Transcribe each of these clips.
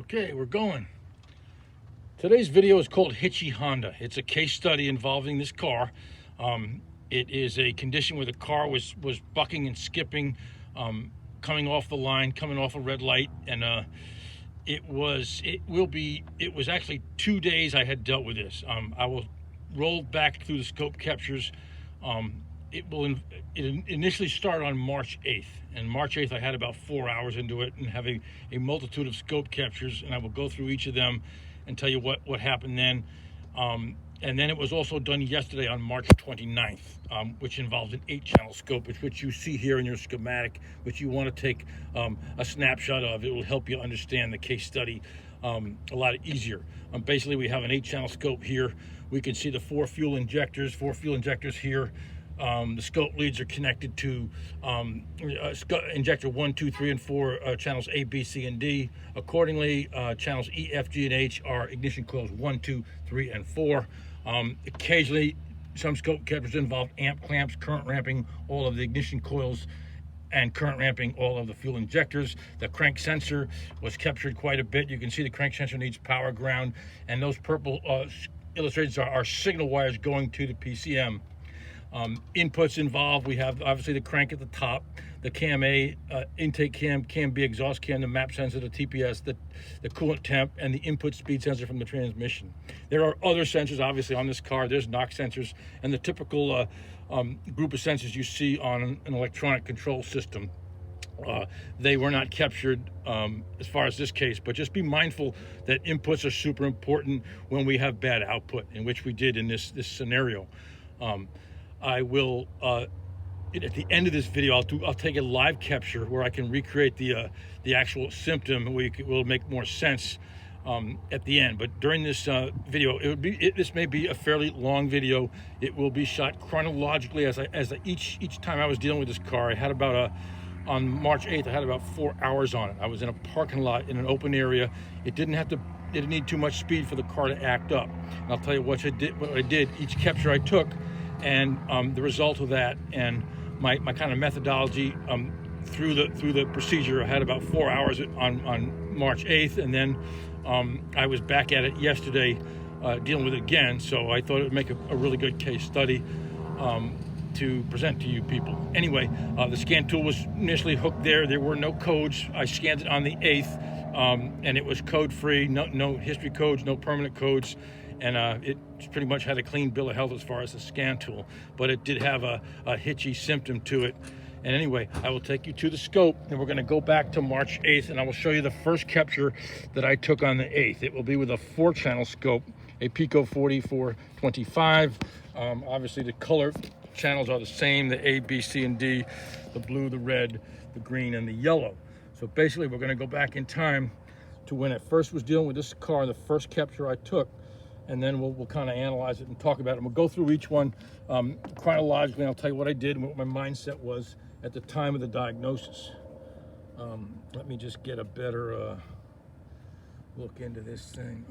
Okay, we're going. Today's video is called Hitchy Honda. It's a case study involving this car. It is a condition where the car was bucking and skipping, coming off the line, coming off a red light, and it was actually 2 days I had dealt with this. I will roll back through the scope captures. It initially started on March 8th, and March 8th I had about 4 hours into it and have a multitude of scope captures, and I will go through each of them and tell you what happened then. And then it was also done yesterday on March 29th, which involved an 8-channel scope, which you see here in your schematic, which you want to take a snapshot of. It will help you understand the case study a lot easier. Basically, we have an 8-channel scope here. We can see the 4 fuel injectors here. The scope leads are connected to injector 1, 2, 3, and 4 channels A, B, C, and D. Accordingly, channels E, F, G, and H are ignition coils 1, 2, 3, and 4. Occasionally, some scope captures involve amp clamps, current ramping all of the ignition coils, and current ramping all of the fuel injectors. The crank sensor was captured quite a bit. You can see the crank sensor needs power ground, and those purple illustrations are signal wires going to the PCM. Inputs involved, we have obviously the crank at the top, the cam A, intake cam, cam B, exhaust cam, the map sensor, the TPS, the coolant temp, and the input speed sensor from the transmission. There are other sensors obviously on this car. There's knock sensors and the typical group of sensors you see on an electronic control system. They were not captured as far as this case, but just be mindful that inputs are super important when we have bad output, in which we did in this scenario. I will, at the end of this video, I'll take a live capture where I can recreate the actual symptom, and will make more sense at the end. But during this video, this may be a fairly long video. It will be shot chronologically as each time I was dealing with this car. I had about on March 8th, I had about 4 hours on it. I was in a parking lot in an open area. It didn't need too much speed for the car to act up. And I'll tell you what I did. Each capture I took, and the result of that, and my kind of methodology through the procedure. I had about 4 hours on March 8th, and then I was back at it yesterday dealing with it again. So I thought it would make a really good case study to present to you people. Anyway, the scan tool was initially hooked there. There were no codes. I scanned it on the 8th, and it was code free. No history codes, no permanent codes. And it pretty much had a clean bill of health as far as the scan tool, but it did have a hitchy symptom to it. And anyway, I will take you to the scope, and we're going to go back to March 8th, and I will show you the first capture that I took on the 8th. It will be with a 4-channel scope, a Pico 4425. Obviously, the color channels are the same, the A, B, C, and D, the blue, the red, the green, and the yellow. So basically, we're going to go back in time to when I first was dealing with this car, the first capture I took, and then we'll kind of analyze it and talk about it. And we'll go through each one chronologically, and I'll tell you what I did and what my mindset was at the time of the diagnosis. Let me just get a better look into this thing.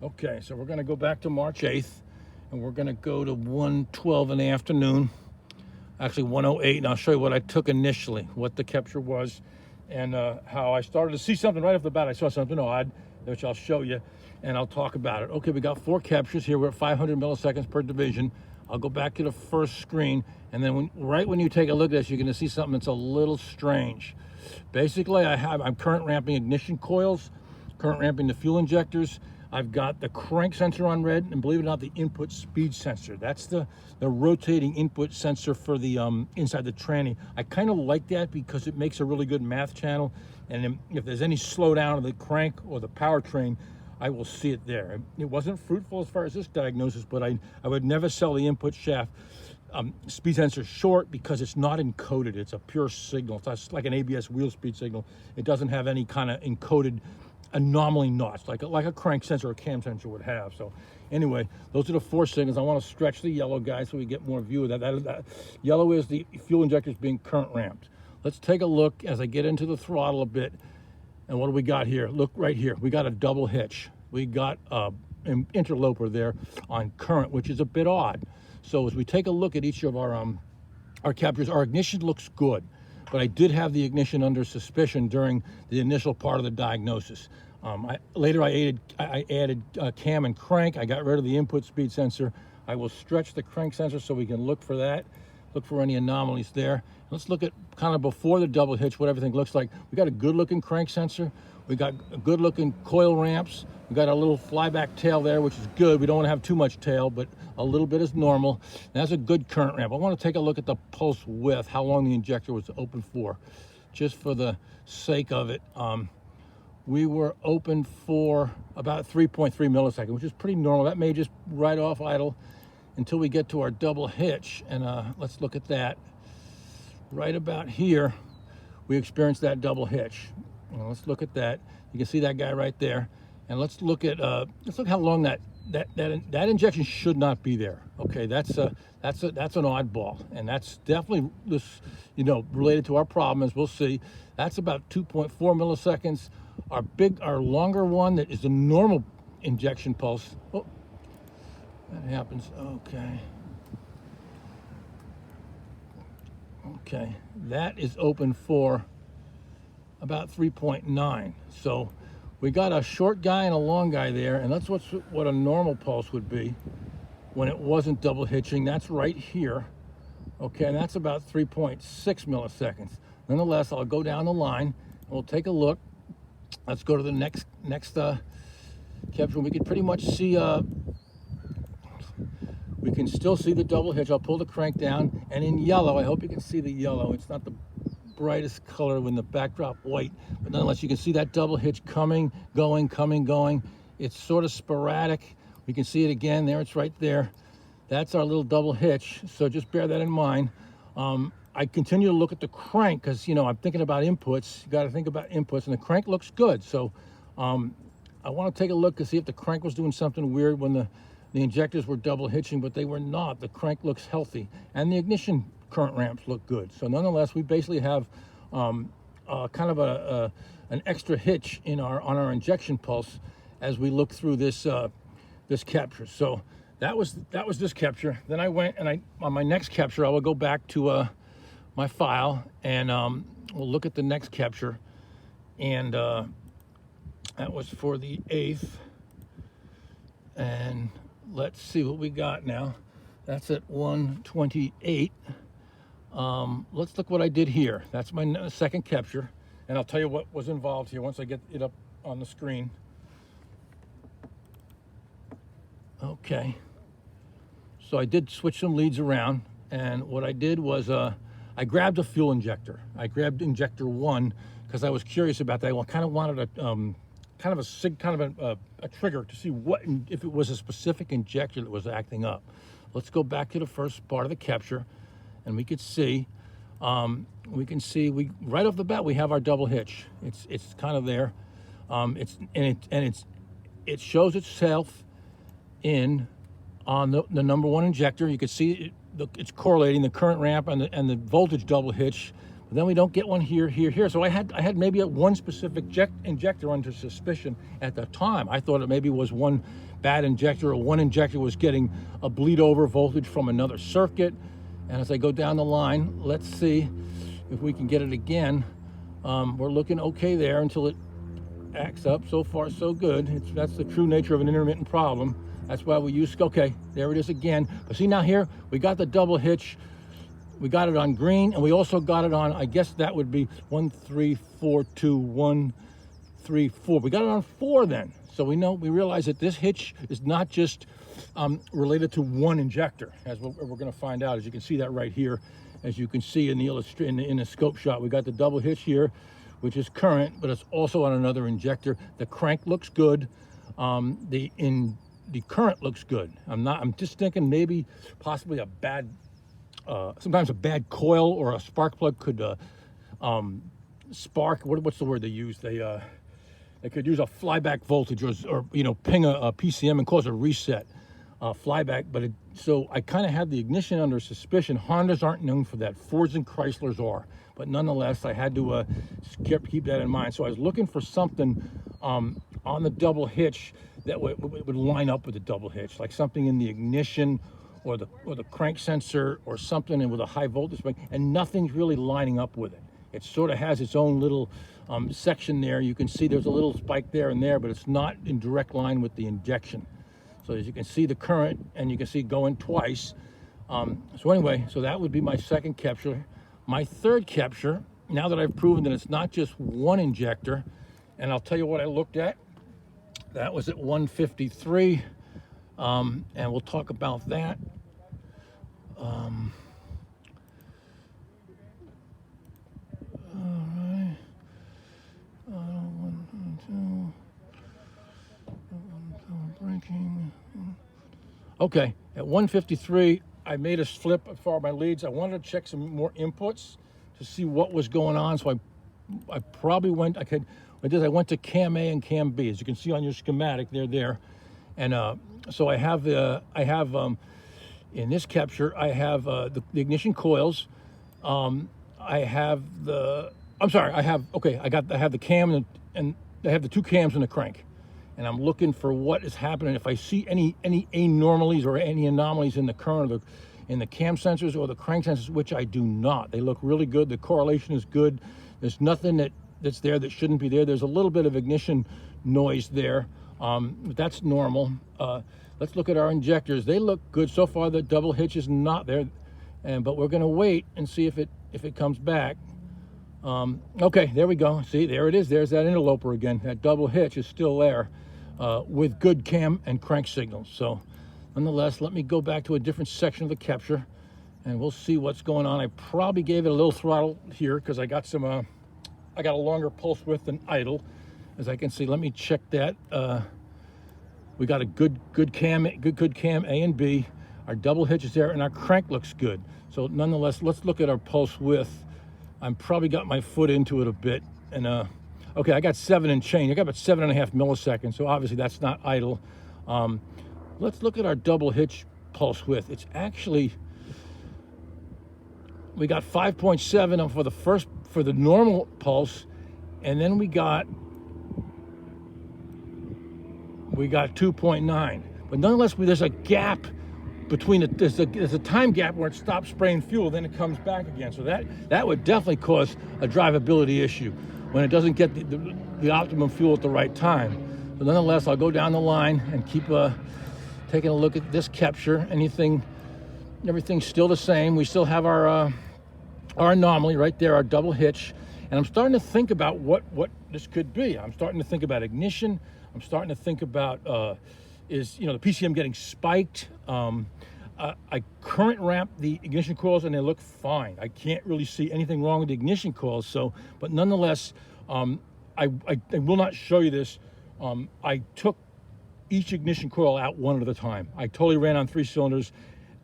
Okay, so we're going to go back to March 8th, and we're going to go to 1:12 in the afternoon, actually 1:08, and I'll show you what I took initially, what the capture was, and how I started to see something right off the bat. I saw something odd, which I'll show you, and I'll talk about it. Okay, we got 4 captures here. We're at 500 milliseconds per division. I'll go back to the first screen, and then right when you take a look at this, you're going to see something that's a little strange. Basically, I'm current ramping ignition coils, current ramping the fuel injectors. I've got the crank sensor on red, and believe it or not, the input speed sensor. That's the rotating input sensor for the inside the tranny. I kind of like that because it makes a really good math channel, and if there's any slowdown of the crank or the powertrain, I will see it there. It wasn't fruitful as far as this diagnosis, but I would never sell the input shaft speed sensor short because it's not encoded. It's a pure signal. It's like an ABS wheel speed signal. It doesn't have any kind of encoded anomaly knots like a crank sensor or cam sensor would have. So anyway, those are the 4 signals. I want to stretch the yellow guy so we get more view of that. That yellow is the fuel injectors being current ramped. Let's take a look as I get into the throttle a bit. And what do we got here? Look right here. We got a double hitch. We got an interloper there on current, which is a bit odd. So as we take a look at each of our captures, our ignition looks good. but I did have the ignition under suspicion during the initial part of the diagnosis. Later I added cam and crank. I got rid of the input speed sensor. I will stretch the crank sensor so we can look for that, look for any anomalies there. Let's look at kind of before the double hitch, what everything looks like. We got a good looking crank sensor. We got a good looking coil ramps. We got a little flyback tail there, which is good. We don't want to have too much tail, but a little bit is normal. And that's a good current ramp. I want to take a look at the pulse width, how long the injector was open for, just for the sake of it. We were open for about 3.3 milliseconds, which is pretty normal. That may just right off idle until we get to our double hitch. And let's look at that. Right about here, we experienced that double hitch. Let's look at that. You can see that guy right there. And let's look at how long that injection should not be there. Okay, that's an oddball, and that's definitely this, related to our problem, as we'll see. That's about 2.4 milliseconds. Our longer one that is the normal injection pulse. Oh, that happens. Okay, that is open for about 3.9. So we got a short guy and a long guy there, and that's what a normal pulse would be when it wasn't double hitching. That's right here. Okay, and that's about 3.6 milliseconds. Nonetheless, I'll go down the line and we'll take a look. Let's go to the next capture. We can pretty much see, we can still see the double hitch. I'll pull the crank down, and in yellow, I hope you can see the yellow. It's not the brightest color when the backdrop white, but nonetheless, you can see that double hitch coming, going. It's sort of sporadic. We can see it again there. It's right there. That's our little double hitch. So just bear that in mind. I continue to look at the crank because, I'm thinking about inputs. You got to think about inputs, and the crank looks good. So I want to take a look to see if the crank was doing something weird when the injectors were double hitching, but they were not. The crank looks healthy, and the ignition current ramps look good. So nonetheless, we basically have kind of an extra hitch on our injection pulse as we look through this capture. So that was this capture. Then I went and on my next capture, I will go back to my file, and we'll look at the next capture. And that was for the 8th. And let's see what we got now. That's at 1:28. Let's look what I did here. That's my second capture, and I'll tell you what was involved here once I get it up on the screen. Okay, so I did switch some leads around, and what I did was I grabbed a fuel injector. I grabbed injector 1 because I was curious about that. I kind of wanted a trigger to see if it was a specific injector that was acting up. Let's go back to the first part of the capture, and we could see right off the bat we have our double hitch. It's kind of there. It shows itself on the number 1 injector. You can see it's correlating the current ramp and the voltage double hitch. But then we don't get one here. So I had maybe one specific injector under suspicion at the time. I thought it maybe was one bad injector, or one injector was getting a bleed over voltage from another circuit. And as I go down the line, let's see if we can get it again. We're looking okay there until it acts up. So far, so good. That's the true nature of an intermittent problem. That's why we use, okay, there it is again. But see now here, we got the double hitch. We got it on green, and we also got it on, I guess that would be 1, 3, 4, 2, 1, 3, 4. We got it on 4 then. So we realize that this hitch is not just related to one injector, as we're going to find out. As you can see that right here, as you can see in the scope shot, we got the double hitch here, which is current, but it's also on another injector. The crank looks good. The current looks good. I'm just thinking maybe possibly sometimes a bad coil or a spark plug could spark. What's the word they use? They could use a flyback voltage or ping a PCM and cause a reset flyback. So I kind of had the ignition under suspicion. Hondas aren't known for that. Fords and Chryslers are. But nonetheless, I had to keep that in mind. So I was looking for something on the double hitch that would line up with the double hitch, like something in the ignition or the crank sensor or something with a high voltage spike, and nothing's really lining up with it. It sort of has its own little section there. You can see there's a little spike there and there, but it's not in direct line with the injection. So as you can see the current, and you can see going twice. So anyway, so that would be my second capture. My third capture, now that I've proven that it's not just one injector, and I'll tell you what I looked at. That was at 153, and we'll talk about that. All right. 1, 2, breaking. Okay, at 153, I made a flip as far as my leads. I wanted to check some more inputs to see what was going on. So I probably went. I went to cam A and cam B. As you can see on your schematic, they're there. And so I have in this capture, I have the ignition coils. I have the. I'm sorry. I have the cam and I have the two cams and the crank. And I'm looking for what is happening. If I see any anomalies or any anomalies in the current, in the cam sensors or the crank sensors, which I do not. They look really good. The correlation is good. There's nothing that's there that shouldn't be there. There's a little bit of ignition noise there, but that's normal. Let's look at our injectors. They look good so far. The double hitch is not there, but we're going to wait and see if it comes back. Okay, there we go. See, there it is. There's that interloper again. That double hitch is still there with good cam and crank signals. So nonetheless, let me go back to a different section of the capture and we'll see what's going on. I probably gave it a little throttle here because I got some, I got a longer pulse width than idle. As I can see, let me check that. We got a good cam A and B. Our double hitch is there and our crank looks good. So nonetheless, let's look at our pulse width. I'm probably got my foot into it a bit, and okay, I got 7 and change. I got about 7.5 milliseconds, so obviously that's not idle. Let's look at our double hitch pulse width. It's actually, we got 5.7 for the normal pulse, and then we got 2.9. But nonetheless, there's a gap between there's a time gap where it stops spraying fuel, then it comes back again. So that would definitely cause a drivability issue when it doesn't get the optimum fuel at the right time. But nonetheless, I'll go down the line and keep taking a look at this capture. Everything's still the same. We still have our anomaly right there, our double hitch. And I'm starting to think about what this could be. I'm starting to think about ignition. I'm starting to think about the PCM getting spiked. I current ramp the ignition coils and they look fine. I can't really see anything wrong with the ignition coils. So, but nonetheless, I will not show you this. I took each ignition coil out one at a time. I totally ran on 3 cylinders,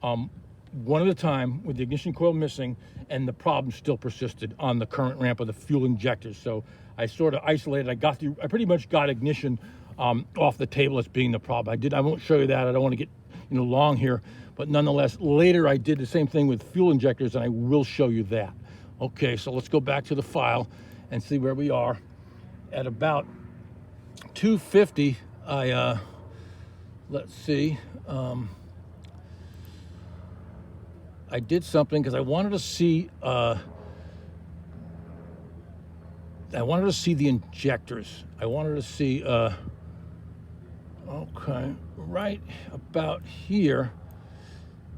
one at a time with the ignition coil missing, and the problem still persisted on the current ramp of the fuel injectors. So I sort of isolated. I pretty much got ignition off the table as being the problem. I won't show you that. I don't want to get long here, but nonetheless, later I did the same thing with fuel injectors, and I will show you that. Okay, so let's go back to the file and see where we are. At about 250, let's see. I did something because I wanted to see. I wanted to see the injectors. I wanted to see. Okay, right about here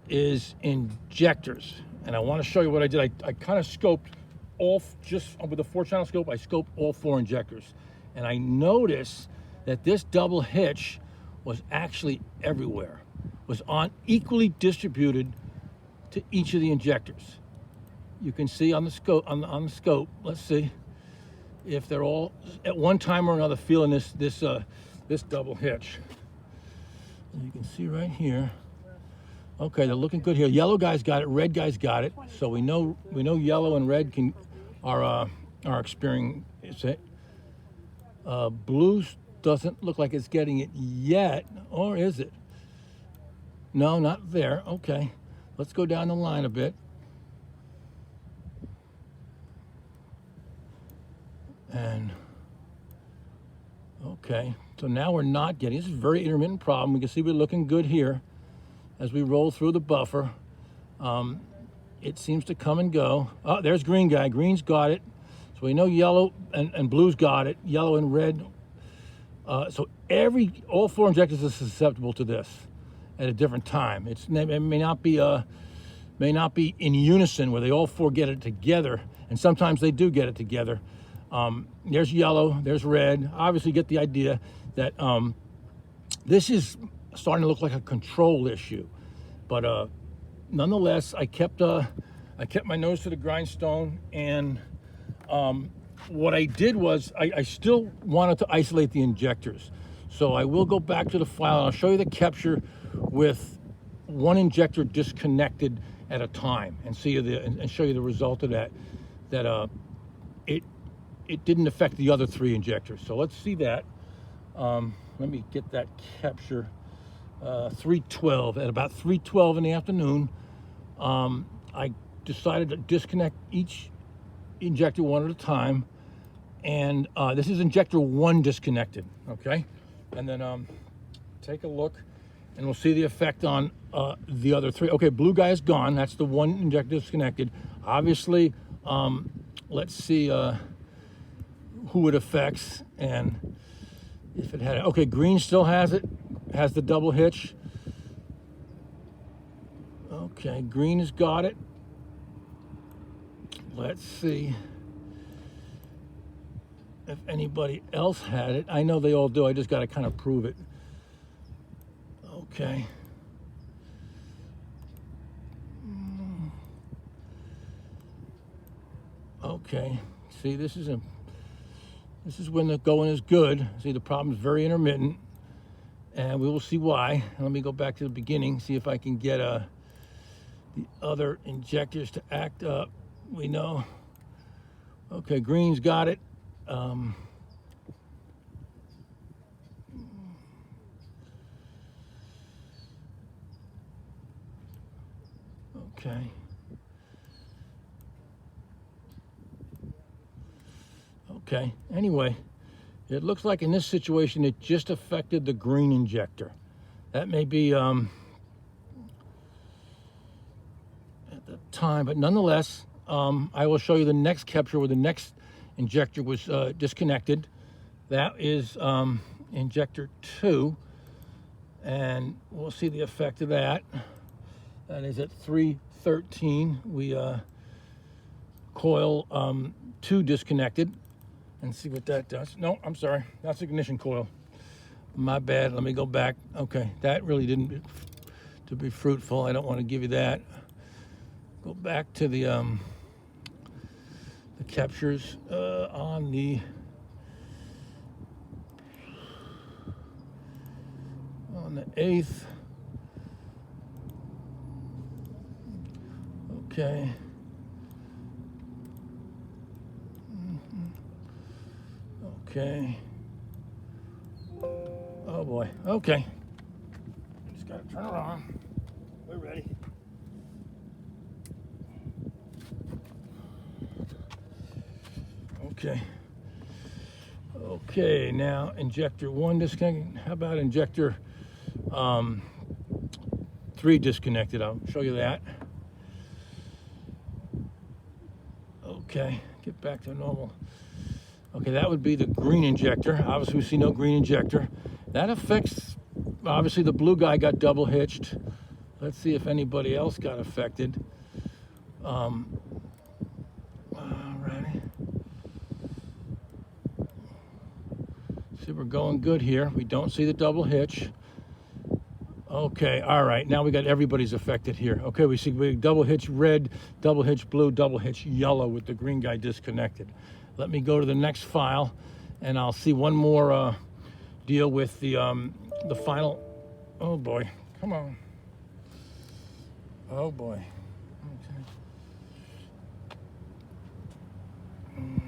is injectors, and I want to show you what I did. I kind of scoped just with a 4-channel scope. I scoped all 4 injectors, and I noticed that this double hitch was actually everywhere, was equally distributed to each of the injectors. You can see on the scope. On the scope, let's see if they're all at one time or another feeling this double hitch. You can see right here. Okay, they're looking good here. Yellow guy's got it. Red guy's got it. So we know yellow and red are experiencing it. Blue doesn't look like it's getting it yet, or is it? No, not there. Okay, let's go down the line a bit. And okay, so now we're not getting, this is a very intermittent problem. We can see we're looking good here as we roll through the buffer. It seems to come and go. Oh, there's green guy. Green's got it. So we know yellow and blue's got it, yellow and red. So all 4 injectors are susceptible to this at a different time. It may not be in unison where they all 4 get it together, and sometimes they do get it together. There's yellow, there's red. Obviously, get the idea that this is starting to look like a control issue, but nonetheless, I kept my nose to the grindstone, and what I did was I still wanted to isolate the injectors. So I will go back to the file and I'll show you the capture with 1 injector disconnected at a time, and show you the result of that. It didn't affect the other 3 injectors. So let's see that. Let me get that capture. 3:12 at about 3:12 in the afternoon. I decided to disconnect each injector one at a time, and this is injector 1 disconnected. Okay, and then take a look, and we'll see the effect on the other 3. Okay, blue guy is gone. That's the 1 injector disconnected. Obviously, let's see who it affects and if it had it. Okay, green still has it. Has the double hitch. Okay, green has got it. Let's see if anybody else had it. I know they all do. I just got to kind of prove it. Okay. Okay. See, this is when the going is good. See, the problem is very intermittent, and we will see why. Let me go back to the beginning, see if I can get the other injectors to act up. We know. Okay, green's got it. Okay. Okay, anyway, it looks like in this situation it just affected the green injector. That may be at the time, but nonetheless, I will show you the next capture where the next injector was disconnected. That is injector 2, and we'll see the effect of that. That is at 3:13. We coil 2 disconnected, and see what that does. No, I'm sorry, that's ignition coil. My bad, let me go back. Okay, that really didn't to be fruitful. I don't want to give you that. Go back to the captures on the on the 8th. Okay. Okay. Oh boy. Okay. Just gotta turn it on. We're ready. Okay. Okay, now injector 1 disconnected. How about injector 3 disconnected? I'll show you that. Okay, get back to normal. Okay, that would be the green injector. Obviously, we see no green injector. That affects, obviously, the blue guy got double hitched. Let's see if anybody else got affected. All right. See, we're going good here. We don't see the double hitch. Okay, all right. Now we got everybody's affected here. Okay, we see double hitch red, double hitch blue, double hitch yellow with the green guy disconnected. Let me go to the next file, and I'll see one more deal with the final. Oh boy, come on. Oh boy. Okay.